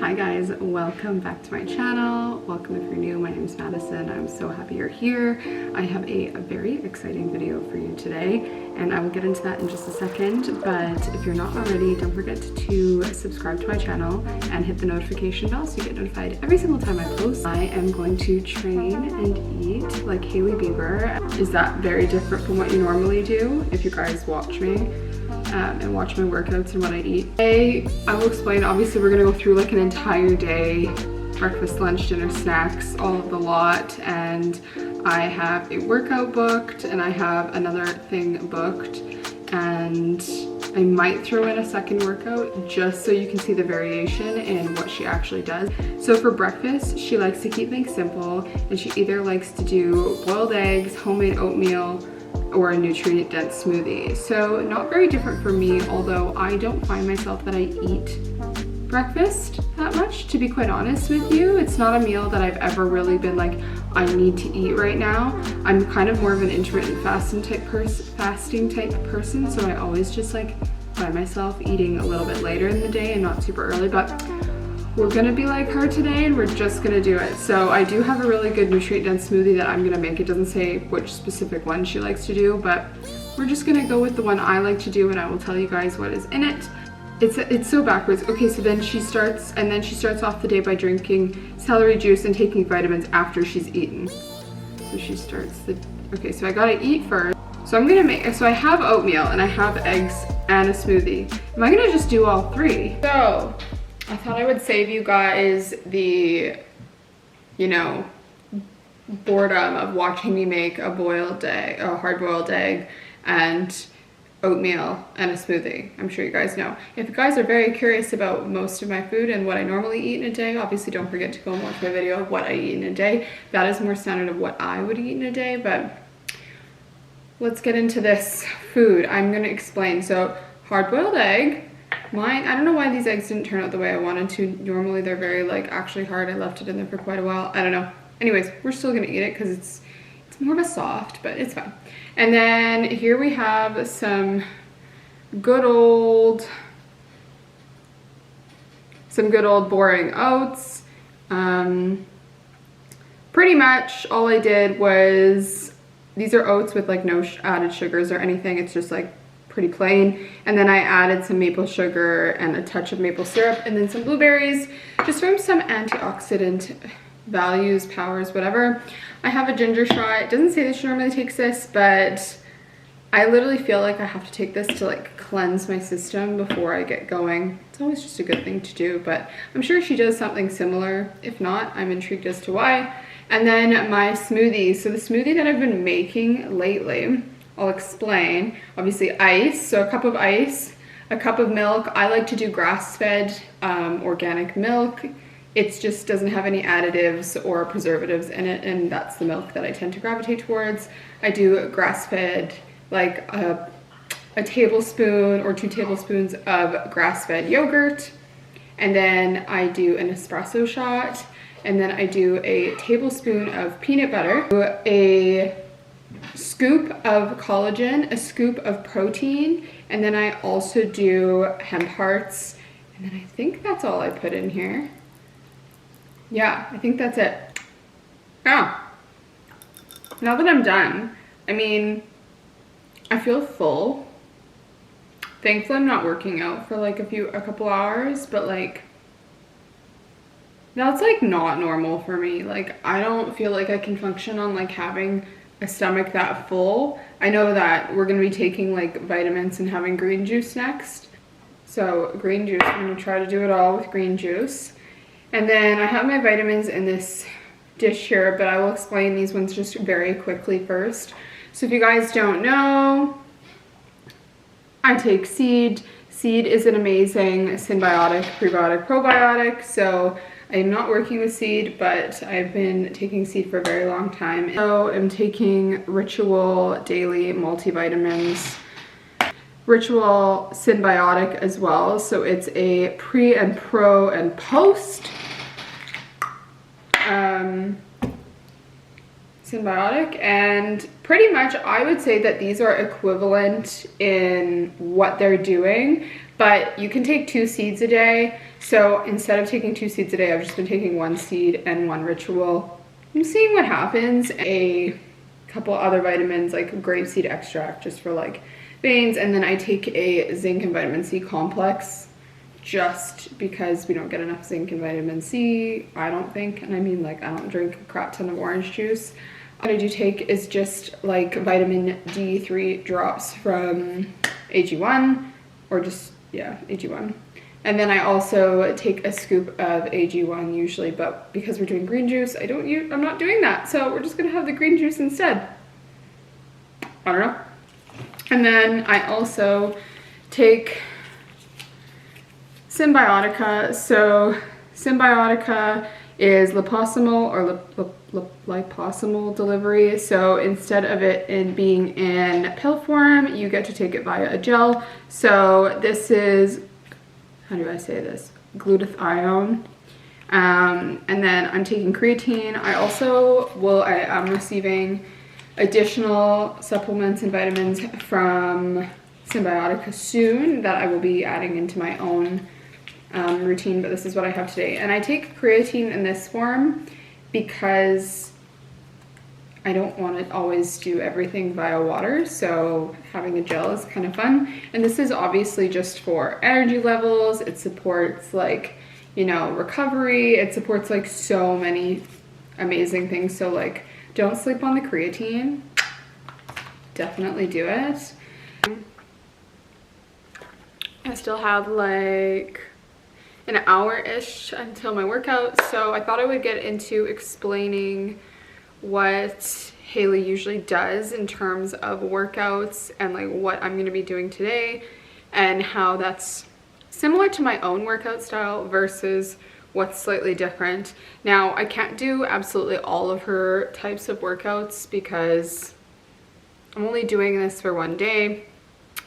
Hi guys, welcome back to my channel. Welcome if you're new. My name is Madison. I'm so happy you're here. I have a very exciting video for you today, and I will get into that in just a second. But if you're not already, don't forget to subscribe to my channel and hit the notification bell so you get notified every single time I post. I am going to train and eat like Hailey Bieber. Is that very different from what you normally do if you guys watch me? And watch my workouts and what I eat. Today, I will explain, obviously we're gonna go through like an entire day, breakfast, lunch, dinner, snacks, all of the lot, and I have a workout booked and I have another thing booked, and I might throw in a second workout just so you can see the variation in what she actually does. So for breakfast, she likes to keep things simple, and she either likes to do boiled eggs, homemade oatmeal, or a nutrient-dense smoothie. So not very different for me, although I don't find myself that I eat breakfast that much, to be quite honest with you. It's not a meal that I've ever really been like, I need to eat right now. I'm kind of more of an intermittent fasting type person, so I always just like find myself eating a little bit later in the day and not super early, but we're gonna be like her today and we're just gonna do it. So I do have a really good nutrient-dense smoothie that I'm gonna make. It doesn't say which specific one she likes to do, but we're just gonna go with the one I like to do, and I will tell you guys what is in it. It's so backwards. Okay, so then she starts off the day by drinking celery juice and taking vitamins after she's eaten. So she starts okay, so I gotta eat first. So I'm gonna so I have oatmeal and I have eggs and a smoothie. Am I gonna just do all three? So I thought I would save you guys the, you know, boredom of watching me make a hard-boiled egg and oatmeal and a smoothie. I'm sure you guys know. If you guys are very curious about most of my food and what I normally eat in a day, obviously don't forget to go and watch my video of what I eat in a day. That is more standard of what I would eat in a day, but let's get into this food. I'm gonna explain. So hard-boiled egg. Mine, I don't know why these eggs didn't turn out the way I wanted to. Normally they're very like actually hard. I left it in there for quite a while. I don't know. Anyways, we're still gonna eat it because it's more of a soft, but it's fine. And then here we have some good old boring oats. Pretty much all I did was, these are oats with like no added sugars or anything. It's just like pretty plain, and then I added some maple sugar and a touch of maple syrup, and then some blueberries, just from some antioxidant values, powers, whatever. I have a ginger shot. It doesn't say that she normally takes this, but I literally feel like I have to take this to like cleanse my system before I get going. It's always just a good thing to do, but I'm sure she does something similar. If not, I'm intrigued as to why. And then my smoothie. So the smoothie that I've been making lately, I'll explain. Obviously ice, so a cup of ice, a cup of milk. I like to do grass-fed organic milk. It just doesn't have any additives or preservatives in it, and that's the milk that I tend to gravitate towards. I do grass-fed, like a tablespoon or 2 tablespoons of grass-fed yogurt, and then I do an espresso shot, and then I do a tablespoon of peanut butter, a scoop of collagen, a scoop of protein, and then I also do hemp hearts, and then I think that's all I put in here. Yeah, I think that's it. Oh, now that I'm done, I mean, I feel full. Thankfully I'm not working out for like a couple hours, but like that's like not normal for me. Like I don't feel like I can function on like having a stomach that full. I know that we're gonna be taking like vitamins and having green juice next. So green juice, I'm gonna try to do it all with green juice. And then I have my vitamins in this dish here, but I will explain these ones just very quickly first. So if you guys don't know, I take seed. Seed is an amazing symbiotic, prebiotic, probiotic. So I'm not working with seed, but I've been taking seed for a very long time. So I'm taking Ritual Daily Multivitamins, Ritual Symbiotic as well. So it's a pre and pro and post symbiotic, and pretty much I would say that these are equivalent in what they're doing, but you can take 2 seeds a day. So instead of taking 2 seeds a day, I've just been taking 1 seed and 1 ritual. I'm seeing what happens. A couple other vitamins like grapeseed extract just for like veins, and then I take a zinc and vitamin C complex just because we don't get enough zinc and vitamin C, I don't think. And I mean, like, I don't drink a crap ton of orange juice. What I do take is just like vitamin D3 drops from AG1, or just, yeah, AG1. And then I also take a scoop of AG1 usually, but because we're doing green juice, I'm not doing that. So we're just gonna have the green juice instead. I don't know. And then I also take Symbiotica. So Symbiotica is liposomal or liposomal delivery. So instead of it being in pill form, you get to take it via a gel. So this is, how do I say this? Glutathione. And then I'm taking creatine. I am receiving additional supplements and vitamins from Symbiotica soon that I will be adding into my own routine, but this is what I have today. And I take creatine in this form because I don't want to always do everything via water, so having a gel is kind of fun. And this is obviously just for energy levels. It supports, like, you know, recovery. It supports like so many amazing things. So like, don't sleep on the creatine. Definitely do it. I still have like an hour-ish until my workout, so I thought I would get into explaining what Hailey usually does in terms of workouts and like what I'm going to be doing today and how that's similar to my own workout style versus what's slightly different. Now, I can't do absolutely all of her types of workouts because I'm only doing this for 1 day,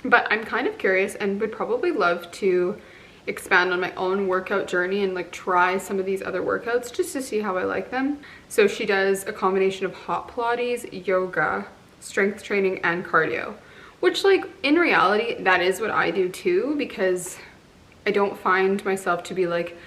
but I'm kind of curious and would probably love to expand on my own workout journey and like try some of these other workouts just to see how I like them. So she does a combination of hot Pilates, yoga, strength training, and cardio, which like in reality, that is what I do too, because I don't find myself to be like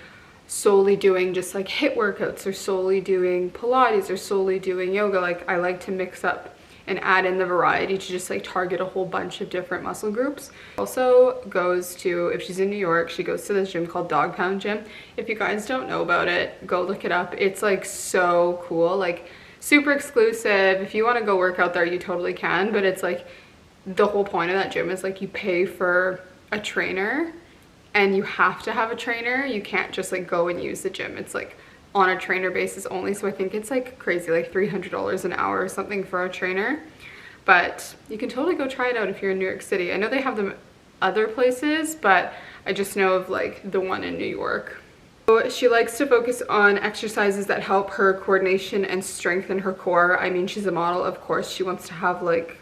solely doing just like HIIT workouts or solely doing Pilates or solely doing yoga. Like I like to mix up and add in the variety to just like target a whole bunch of different muscle groups. Also goes to, if she's in New York, she goes to this gym called Dog Pound Gym. If you guys don't know about it, go look it up. It's like so cool, like super exclusive. If you want to go work out there, you totally can, but it's like the whole point of that gym is like you pay for a trainer and you have to have a trainer. You can't just like go and use the gym. It's like on a trainer basis only, so I think it's like crazy, like $300 an hour or something for a trainer, but you can totally go try it out if you're in New York City. I know they have them other places, but I just know of like the one in New York. So she likes to focus on exercises that help her coordination and strengthen her core. I mean, she's a model, of course she wants to have like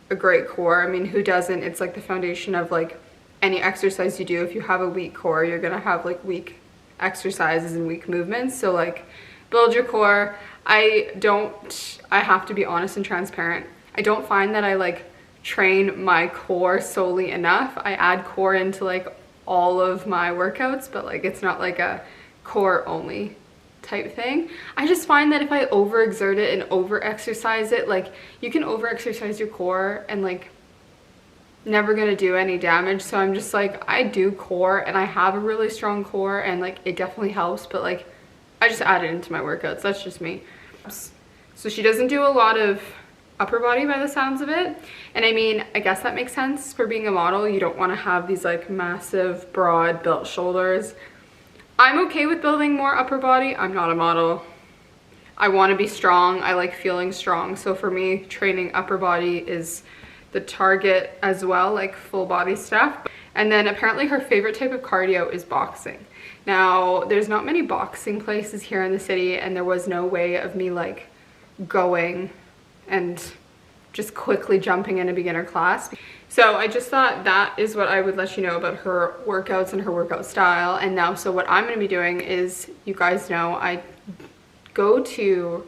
a great core. I mean, who doesn't? It's like the foundation of like any exercise you do. If you have a weak core, you're gonna have like weak exercises and weak movements. So like build your core. I have to be honest and transparent. I don't find that I like train my core solely enough. I add core into like all of my workouts, but like it's not like a core only type thing. I just find that if I overexert it and over exercise it, like you can over exercise your core and like never gonna do any damage. So I'm just like, I do core and I have a really strong core and like it definitely helps, but like I just add it into my workouts. That's just me. So she doesn't do a lot of upper body by the sounds of it, and I mean, I guess that makes sense. For being a model, you don't want to have these like massive broad built shoulders. I'm okay with building more upper body. I'm not a model. I want to be strong. I like feeling strong, so for me training upper body is the target as well, like full body stuff. And then apparently her favorite type of cardio is boxing. Now there's not many boxing places here in the city, and there was no way of me like going and just quickly jumping in a beginner class. So I just thought that is what I would let you know about her workouts and her workout style. And now, so what I'm going to be doing is, you guys know I go to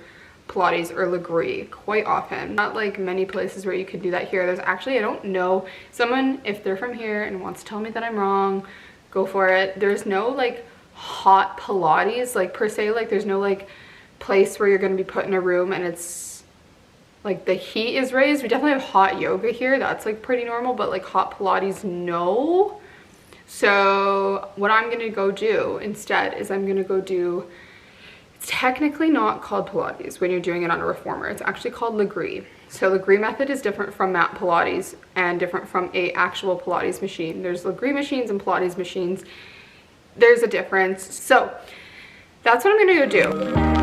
Pilates or Legree quite often. Not like many places where you could do that here. There's actually, I don't know, someone, if they're from here and wants to tell me that I'm wrong, go for it. There's no like hot Pilates, like per se, like there's no like place where you're going to be put in a room and it's like the heat is raised. We definitely have hot yoga here, that's like pretty normal, but like hot Pilates, no. So what I'm gonna go do instead is I'm gonna go do, it's technically not called Pilates when you're doing it on a reformer, it's actually called Legree. So Legree method is different from mat Pilates and different from a actual Pilates machine. There's Legree machines and Pilates machines. There's a difference. So that's what I'm gonna go do.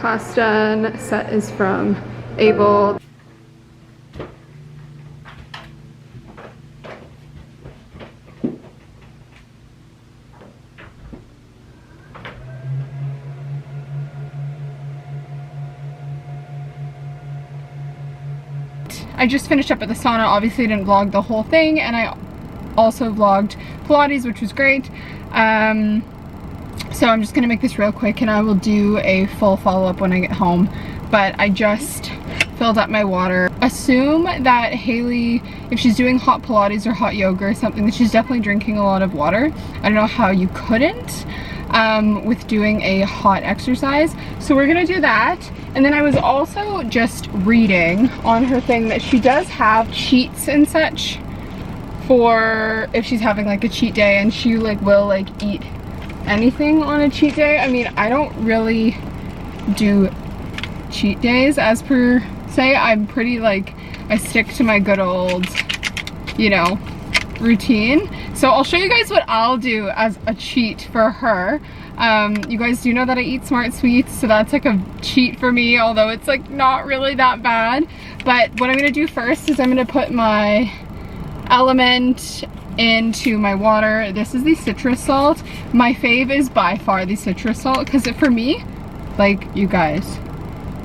Class done. Set is from Able. I just finished up at the sauna. Obviously I didn't vlog the whole thing, and I also vlogged Pilates, which was great. So I'm just gonna make this real quick and I will do a full follow-up when I get home. But I just filled up my water. Assume that Hailey, if she's doing hot Pilates or hot yoga or something, that she's definitely drinking a lot of water. I don't know how you couldn't with doing a hot exercise. So we're gonna do that. And then I was also just reading on her thing that she does have cheats and such for if she's having like a cheat day, and she like will like eat anything on a cheat day. I mean, I don't really do cheat days as per se. I'm pretty like, I stick to my good old, you know, routine. So I'll show you guys what I'll do as a cheat for her. You guys do know that I eat Smart Sweets, so that's like a cheat for me, although it's like not really that bad. But what I'm gonna do first is I'm gonna put my Element into my water. This is the citrus salt. My fave is by far the citrus salt, because for me, like, you guys,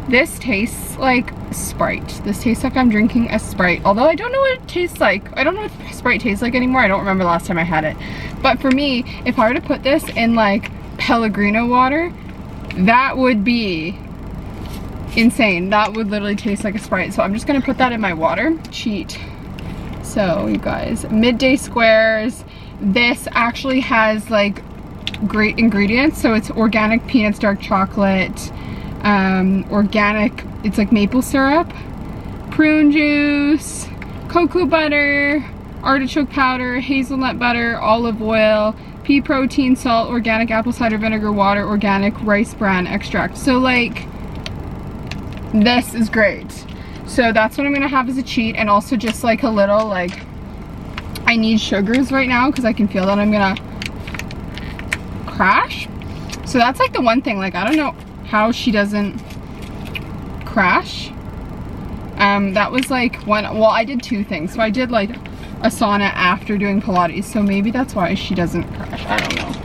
this tastes like Sprite. This tastes like I'm drinking a Sprite, although I don't know what it tastes like. I don't know what Sprite tastes like anymore. I don't remember the last time I had it. But for me, if I were to put this in like Pellegrino water, that would be insane. That would literally taste like a Sprite. So I'm just gonna put that in my water. Cheat. So you guys, midday squares. This actually has like great ingredients. So it's organic peanuts, dark chocolate, organic, it's like maple syrup, prune juice, cocoa butter, artichoke powder, hazelnut butter, olive oil, pea protein, salt, organic apple cider vinegar, water, organic rice bran extract. So like, this is great. So that's what I'm gonna have as a cheat, and also just like a little like, I need sugars right now because I can feel that I'm gonna crash. So that's like the one thing, like I don't know how she doesn't crash. That was like one, well I did two things. So I did like a sauna after doing Pilates, so maybe that's why she doesn't crash. I don't know.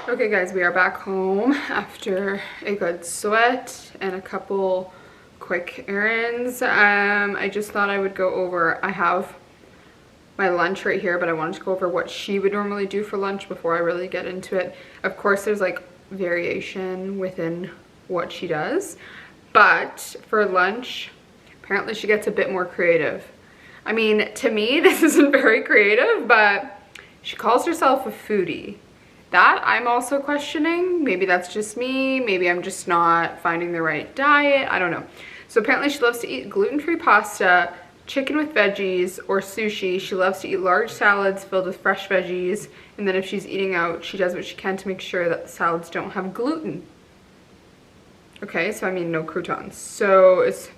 Okay guys, we are back home after a good sweat and a couple quick errands. I just thought I would go over, I have my lunch right here, but I wanted to go over what she would normally do for lunch before I really get into it. Of course, there's like variation within what she does, but for lunch, apparently she gets a bit more creative. I mean, to me, this isn't very creative, but she calls herself a foodie. That I'm also questioning. Maybe that's just me. Maybe I'm just not finding the right diet. I don't know. So apparently she loves to eat gluten-free pasta, chicken with veggies, or sushi. She loves to eat large salads filled with fresh veggies. And then if she's eating out, she does what she can to make sure that the salads don't have gluten. Okay, so I mean no croutons. So it's,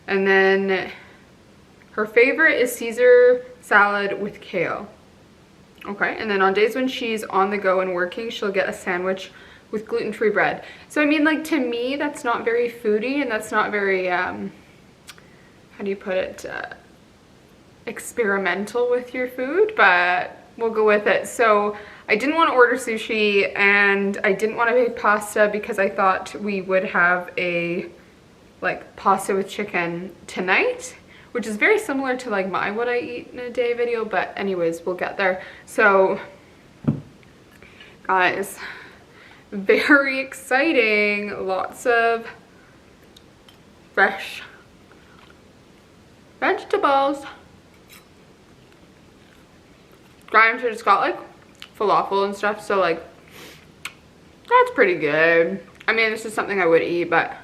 and then her favorite is Caesar salad with kale. Okay, and then on days when she's on the go and working, she'll get a sandwich with gluten-free bread. So I mean, like, to me, that's not very foodie, and that's not very, how do you put it, experimental with your food, but we'll go with it. So I didn't want to order sushi, and I didn't want to make pasta because I thought we would have a, like, pasta with chicken tonight, which is very similar to like my what I eat in a day video, but anyways, we'll get there. So guys, very exciting, lots of fresh vegetables. Granted, it's got like falafel and stuff, so like that's pretty good. I mean, this is something I would eat, but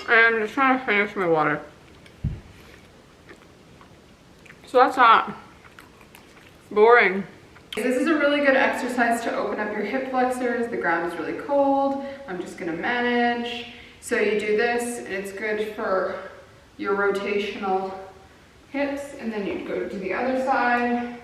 I'm just trying to finish my water. So that's not boring. This is a really good exercise to open up your hip flexors. The ground is really cold. I'm just gonna manage. So you do this, and it's good for your rotational hips, and then you go to the other side.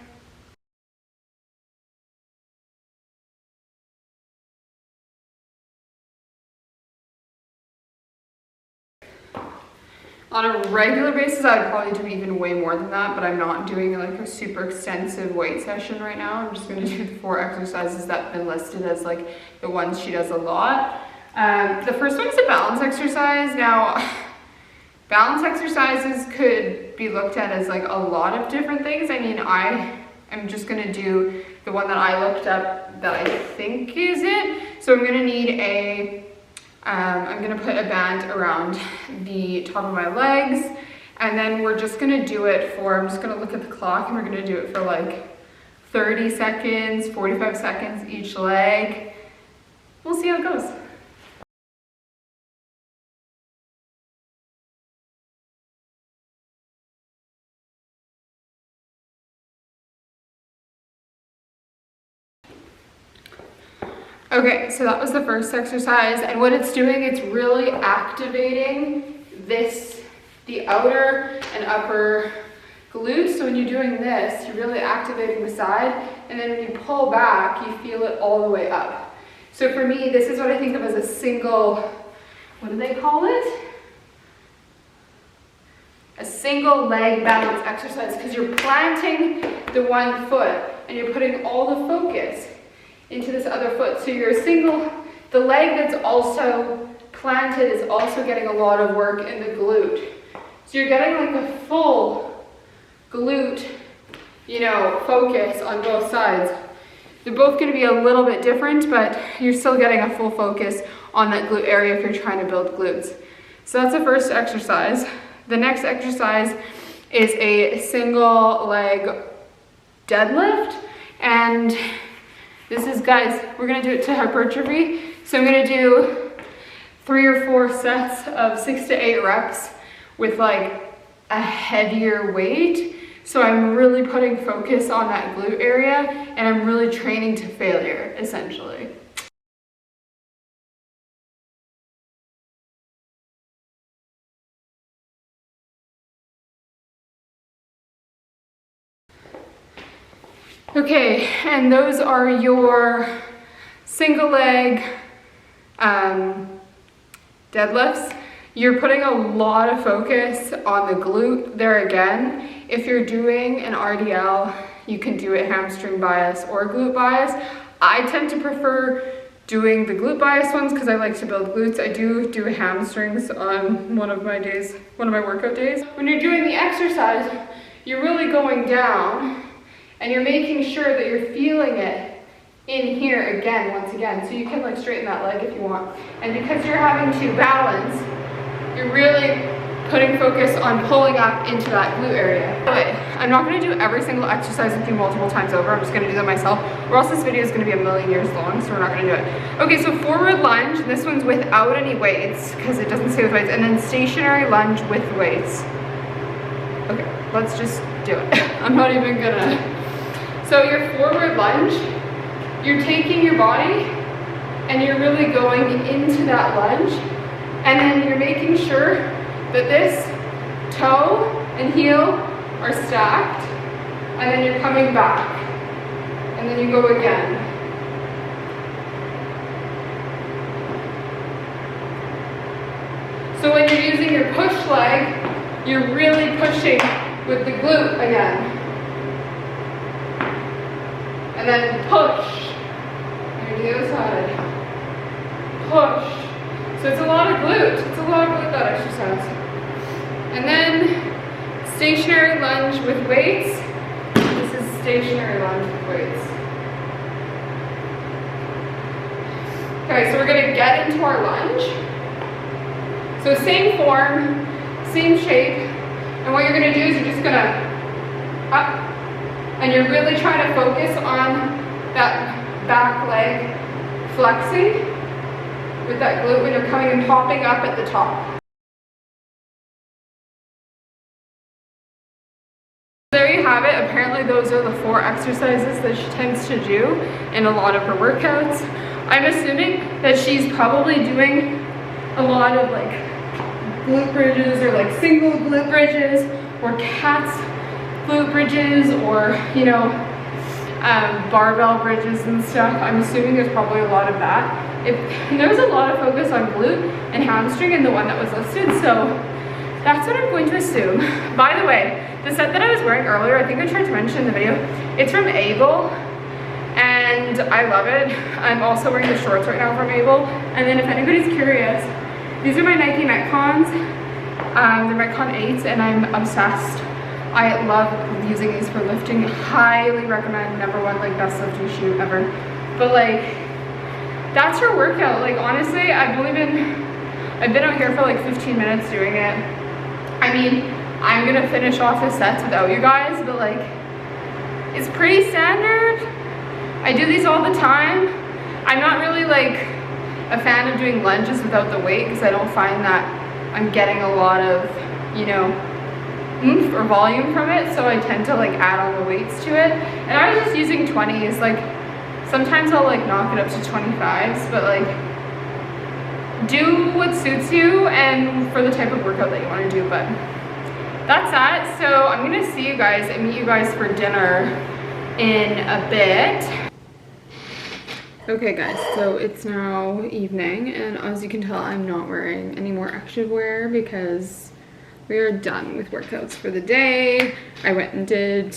On a regular basis, I'd probably do even way more than that, but I'm not doing like a super extensive weight session right now. I'm just gonna do the 4 exercises that have been listed as like the ones she does a lot. The first one is a balance exercise. Now, balance exercises could be looked at as like a lot of different things. I mean, I am just gonna do the one that I looked up that I think is it. So I'm gonna need a I'm gonna put a band around the top of my legs, and then we're just gonna do it for, I'm just gonna look at the clock, and we're gonna do it for like 30 seconds, 45 seconds each leg. We'll see how it goes. Okay, so that was the first exercise, and what it's doing, it's really activating the outer and upper glutes. So when you're doing this, you're really activating the side, and then when you pull back, you feel it all the way up. So for me, this is what I think of as a single, what do they call it? A single leg balance exercise, because you're planting the one foot, and you're putting all the focus into this other foot. So you're the leg that's also planted is also getting a lot of work in the glute. So you're getting like a full glute, you know, focus on both sides. They're both gonna be a little bit different, but you're still getting a full focus on that glute area if you're trying to build glutes. So that's the first exercise. The next exercise is a single leg deadlift, and this is, guys, we're gonna do it to hypertrophy. So I'm gonna do 3 or 4 sets of 6 to 8 reps with like a heavier weight. So I'm really putting focus on that glute area, and I'm really training to failure, essentially. Okay, and those are your single leg deadlifts. You're putting a lot of focus on the glute there again. If you're doing an RDL, you can do a hamstring bias or glute bias. I tend to prefer doing the glute bias ones because I like to build glutes. I do hamstrings on one of my workout days. When you're doing the exercise, you're really going down and you're making sure that you're feeling it in here again, once again. So you can like straighten that leg if you want. And because you're having to balance, you're really putting focus on pulling up into that glute area. By the way, I'm not gonna do every single exercise with you multiple times over. I'm just gonna do them myself, or else this video is gonna be a million years long, so we're not gonna do it. Okay, so forward lunge, this one's without any weights, because it doesn't say with weights, and then stationary lunge with weights. Okay, let's just do it. I'm not even gonna. So your forward lunge, you're taking your body, and you're really going into that lunge, and then you're making sure that this toe and heel are stacked, and then you're coming back, and then you go again. So when you're using your push leg, you're really pushing with the glute again. And then push. And do the other side. Push. So it's a lot of glute. It's a lot of glute, that exercise. And then stationary lunge with weights. This is stationary lunge with weights. Okay, so we're gonna get into our lunge. So same form, same shape. And what you're gonna do is you're just gonna up, and you're really trying to focus on that back leg flexing with that glute when you're coming and popping up at the top. There you have it. Apparently those are the 4 exercises that she tends to do in a lot of her workouts. I'm assuming that she's probably doing a lot of like glute bridges, or like single glute bridges, or cats glute bridges, or you know, barbell bridges and stuff. I'm assuming there's probably a lot of that. There's a lot of focus on glute and hamstring in the one that was listed, so that's what I'm going to assume. By the way, the set that I was wearing earlier, I think I tried to mention in the video, it's from Able, and I love it. I'm also wearing the shorts right now from Able. And then if anybody's curious, these are my Nike Metcons. They're Metcon 8s, and I'm obsessed. I love using these for lifting. Highly recommend. #1 like best lifting shoe ever. But like, that's your workout. Like honestly, I've been out here for like 15 minutes doing it. I mean, I'm gonna finish off the sets without you guys, but like, it's pretty standard. I do these all the time. I'm not really like a fan of doing lunges without the weight, because I don't find that I'm getting a lot of, you know, oomph or volume from it, so I tend to like add on the weights to it. And I was just using 20s. Like sometimes I'll like knock it up to 25s, but like, do what suits you and for the type of workout that you want to do. But that's that. So I'm gonna see you guys and meet you guys for dinner in a bit. Okay guys, so it's now evening, and as you can tell, I'm not wearing any more activewear because we are done with workouts for the day. I went and did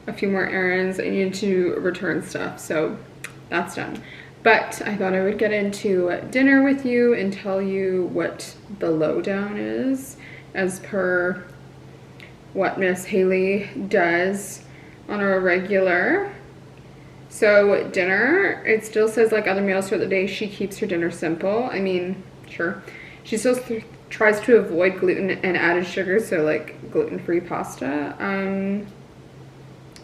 a few more errands. I needed to return stuff, so that's done. But I thought I would get into dinner with you and tell you what the lowdown is as per what Miss Hailey does on a regular. So dinner, it still says like other meals for the day, she keeps her dinner simple. I mean, sure. She still tries to avoid gluten and added sugar, so like gluten-free pasta. And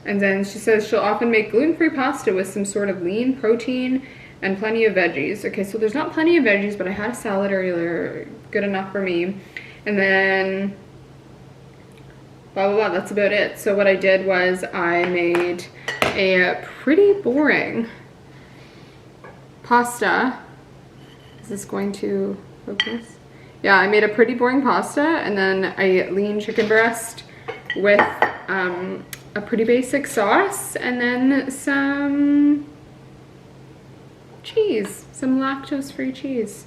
then she says she'll often make gluten-free pasta with some sort of lean protein and plenty of veggies. Okay, so there's not plenty of veggies, but I had a salad earlier, good enough for me. And then blah, blah, blah, that's about it. So what I did was I made a pretty boring pasta. Is this going to focus? Yeah, I made a pretty boring pasta, and then a lean chicken breast with a pretty basic sauce, and then some cheese, some lactose-free cheese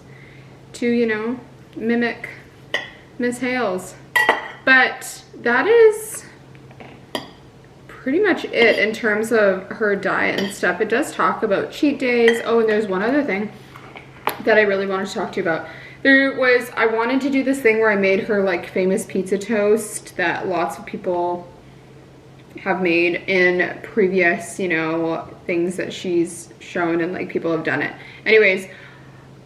to, you know, mimic Miss Hales. But that is pretty much it in terms of her diet and stuff. It does talk about cheat days. Oh, and there's one other thing that I really wanted to talk to you about. I wanted to do this thing where I made her like famous pizza toast that lots of people have made in previous, you know, things that she's shown, and like people have done it. Anyways,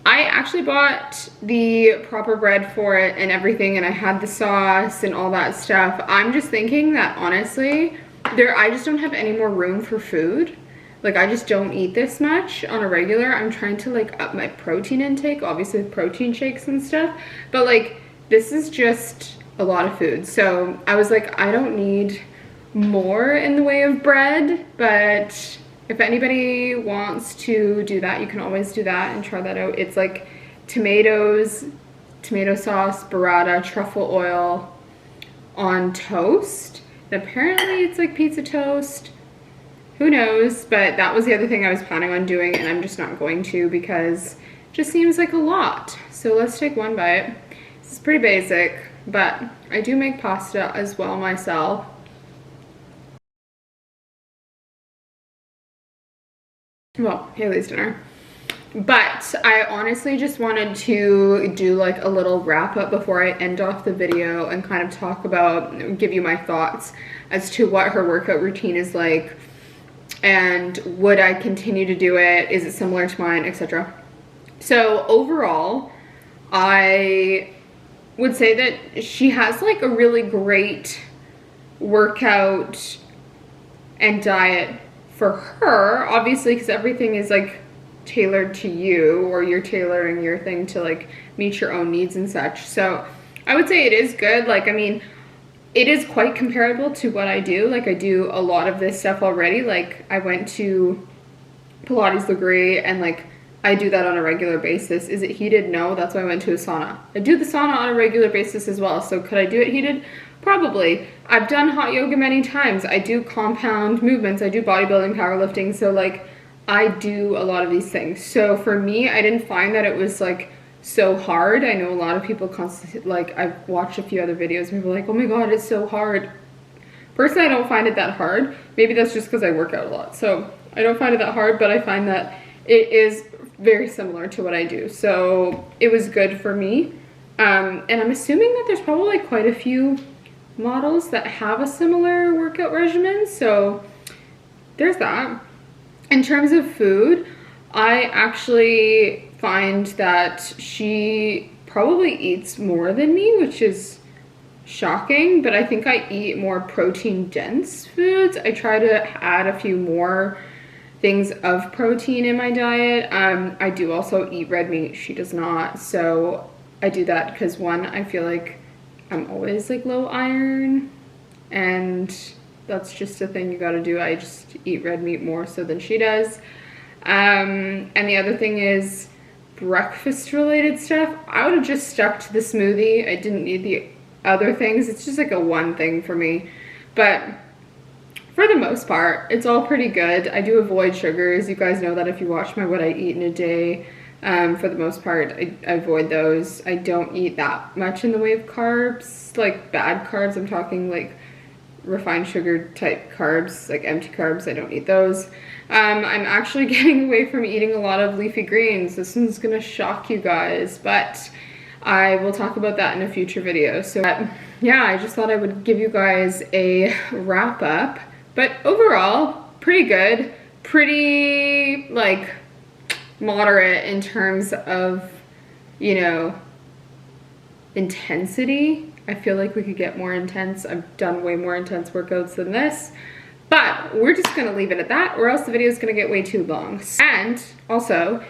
I actually bought the proper bread for it and everything, and I had the sauce and all that stuff. I'm just thinking that honestly, I just don't have any more room for food. Like, I just don't eat this much on a regular. I'm trying to like up my protein intake, obviously with protein shakes and stuff, but like this is just a lot of food. So I was like, I don't need more in the way of bread, but if anybody wants to do that, you can always do that and try that out. It's like tomatoes, tomato sauce, burrata, truffle oil on toast. And apparently it's like pizza toast. Who knows? But that was the other thing I was planning on doing, and I'm just not going to because it just seems like a lot. So let's take one bite. This is pretty basic, but I do make pasta as well myself. Well, Hailey's dinner. But I honestly just wanted to do like a little wrap up before I end off the video and kind of talk about, give you my thoughts as to what her workout routine is like, and would I continue to do it? Is it similar to mine, etc. So overall, I would say that she has like a really great workout and diet for her, obviously, because everything is like tailored to you, or you're tailoring your thing to like meet your own needs and such. So I would say it is good. Like, I mean, it is quite comparable to what I do. Like, I do a lot of this stuff already. Like, I went to Pilates degree, and like I do that on a regular basis. Is it heated? No, that's why I went to a sauna. I do the sauna on a regular basis as well. So could I do it heated? Probably. I've done hot yoga many times. I do compound movements. I do bodybuilding, powerlifting. So like I do a lot of these things. So for me, I didn't find that it was like so hard. I know a lot of people constantly, like, I've watched a few other videos and people are like, oh my god, it's so hard. Personally, I don't find it that hard. Maybe that's just because I work out a lot. So I don't find it that hard, but I find that it is very similar to what I do. So it was good for me. And I'm assuming that there's probably quite a few models that have a similar workout regimen. So there's that. In terms of food, I actually find that she probably eats more than me, which is shocking, but I think I eat more protein dense foods. I try to add a few more things of protein in my diet. I do also eat red meat. She does not. So I do that because, one, I feel like I'm always like low iron, and that's just a thing you gotta do. I just eat red meat more so than she does. And the other thing is breakfast related stuff. I would have just stuck to the smoothie. I didn't need the other things. It's just like a one thing for me. But for the most part, it's all pretty good. I do avoid sugars. You guys know that if you watch my what I eat in a day. For the most part, I avoid those. I don't eat that much in the way of carbs, like bad carbs. I'm talking like refined sugar type carbs, like empty carbs. I don't eat those. I'm actually getting away from eating a lot of leafy greens. This one's gonna shock you guys, but I will talk about that in a future video. So yeah, I just thought I would give you guys a wrap up. But overall, pretty good. Pretty like moderate in terms of, you know, intensity. I feel like we could get more intense. I've done way more intense workouts than this, but we're just gonna leave it at that, or else the video is gonna get way too long. And also,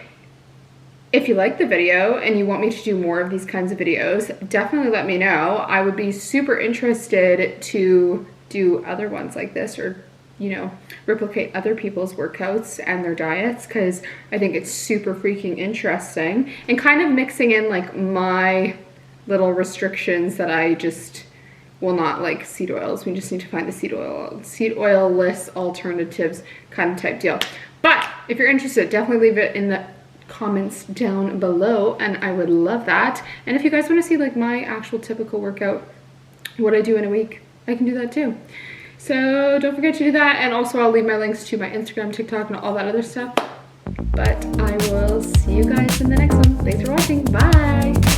if you like the video and you want me to do more of these kinds of videos, definitely let me know. I would be super interested to do other ones like this, or, you know, replicate other people's workouts and their diets, because I think it's super freaking interesting, and kind of mixing in like my little restrictions that I just will not like seed oils. We just need to find the seed oil-less alternatives kind of type deal. But if you're interested, definitely leave it in the comments down below, and I would love that. And if you guys want to see like my actual typical workout, what I do in a week, I can do that too. So don't forget to do that, and also I'll leave my links to my Instagram, TikTok, and all that other stuff. But I will see you guys in the next one. Thanks for watching. Bye!